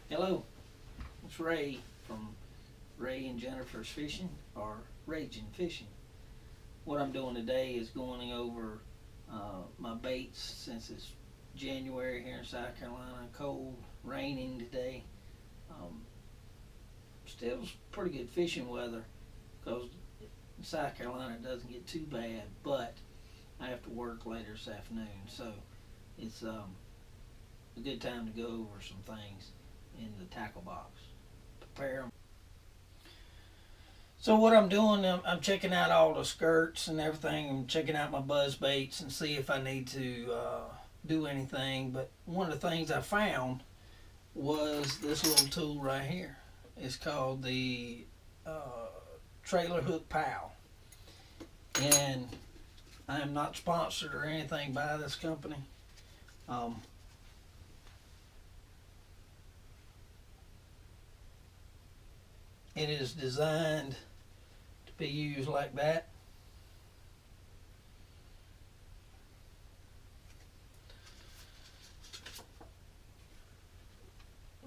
Hello, it's Ray from Ray and Jennifer's Fishing, or Raging Fishing. What I'm doing today is going over my baits since it's January here in South Carolina, cold, raining today. Um, Still pretty good fishing weather because in South Carolina it doesn't get too bad, but I have to work later this afternoon, so it's a good time to go over some things in the tackle box. Prepare them. So what I'm doing, I'm checking out all the skirts and everything. I'm checking out my buzz baits and see if I need to do anything. But one of the things I found was this little tool right here. It's called the Trailer Hook Pal, and I am not sponsored or anything by this company. Um, it is designed to be used like that.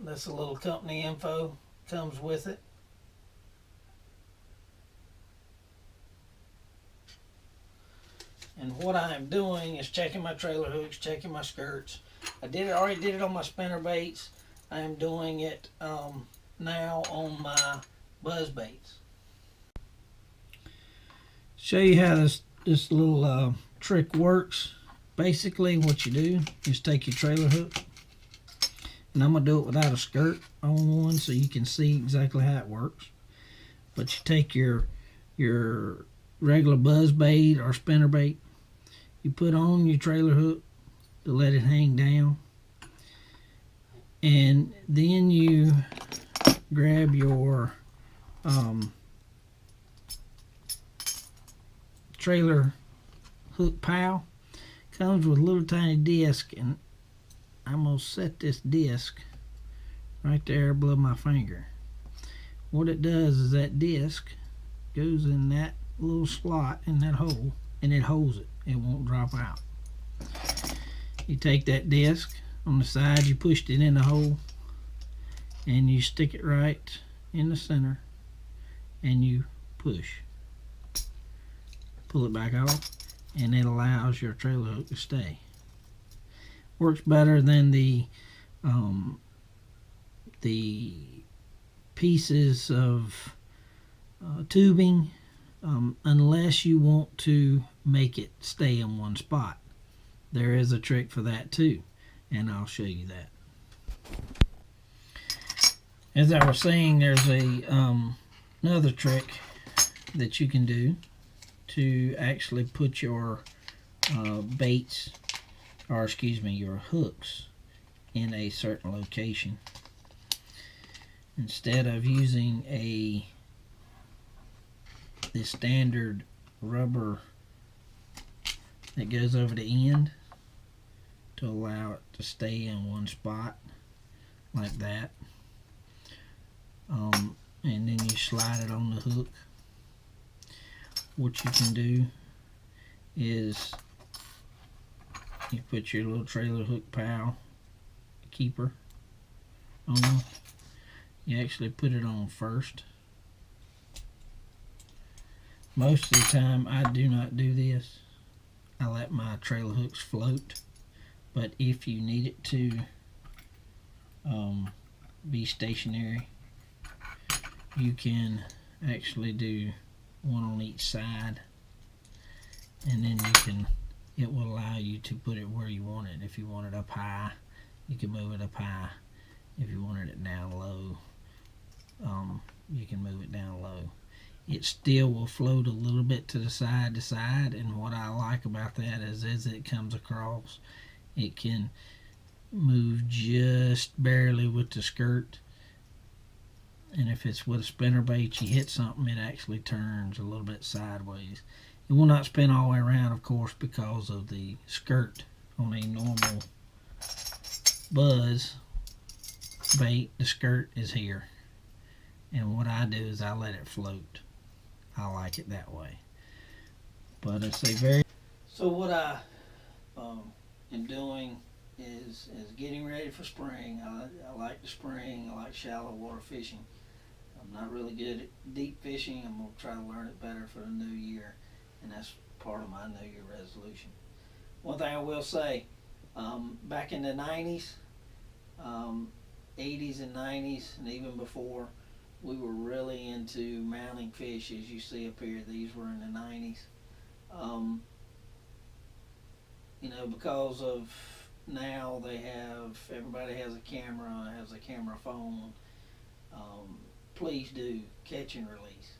That's a little company info comes with it. And what I am doing is checking my trailer hooks, checking my skirts. Already did it on my spinner baits. I am doing it now on my buzz baits. Show you how this little trick works. Basically, what you do is take your trailer hook, and I'm gonna do it without a skirt on one so you can see exactly how it works. But you take your regular buzz bait or spinner bait, you put on your trailer hook to let it hang down, and then you grab your trailer hook pal. Comes with a little tiny disc, and I'm gonna set this disc right there above my finger. What it does is that disc goes in that little slot in that hole, and it holds it. It won't drop out. You take that disc on the side, you pushed it in the hole, and you stick it right in the center, and you push. Pull it back off, and it allows your trailer hook to stay. Works better than the pieces of tubing, unless you want to make it stay in one spot. There is a trick for that too, and I'll show you that. As I was saying, there's another trick that you can do to actually put your baits, or excuse me, your hooks in a certain location. Instead of using the standard rubber that goes over the end to allow it to stay in one spot like that, and then you slide it on the hook. What you can do is you put your little trailer hook pal keeper on. You actually put it on first. Most of the time I do not do this. I let my trailer hooks float, but if you need it to be stationary, you can actually do one on each side, and then it will allow you to put it where you want it. If you want it up high, you can move it up high. If you wanted it down low, you can move it down low. It still will float a little bit to side, and what I like about that is as it comes across, it can move just barely with the skirt. And if it's with a spinner bait, you hit something, it actually turns a little bit sideways. It will not spin all the way around, of course, because of the skirt. On a normal buzz bait, the skirt is here. And what I do is I let it float. I like it that way. But it's a very... So what I am doing is getting ready for spring. I like the spring. I like shallow water fishing. I'm not really good at deep fishing. I'm going to try to learn it better for the new year, and that's part of my New Year resolution. One thing I will say, back in the 90s, 80s and 90s, and even before, we were really into mounting fish, as you see up here. These were in the 90s. You know, because of now everybody has a camera, has a camera phone. Please do catch and release.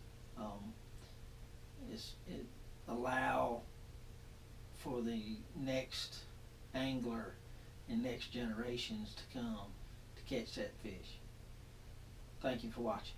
It allow for the next angler and next generations to come to catch that fish. Thank you for watching.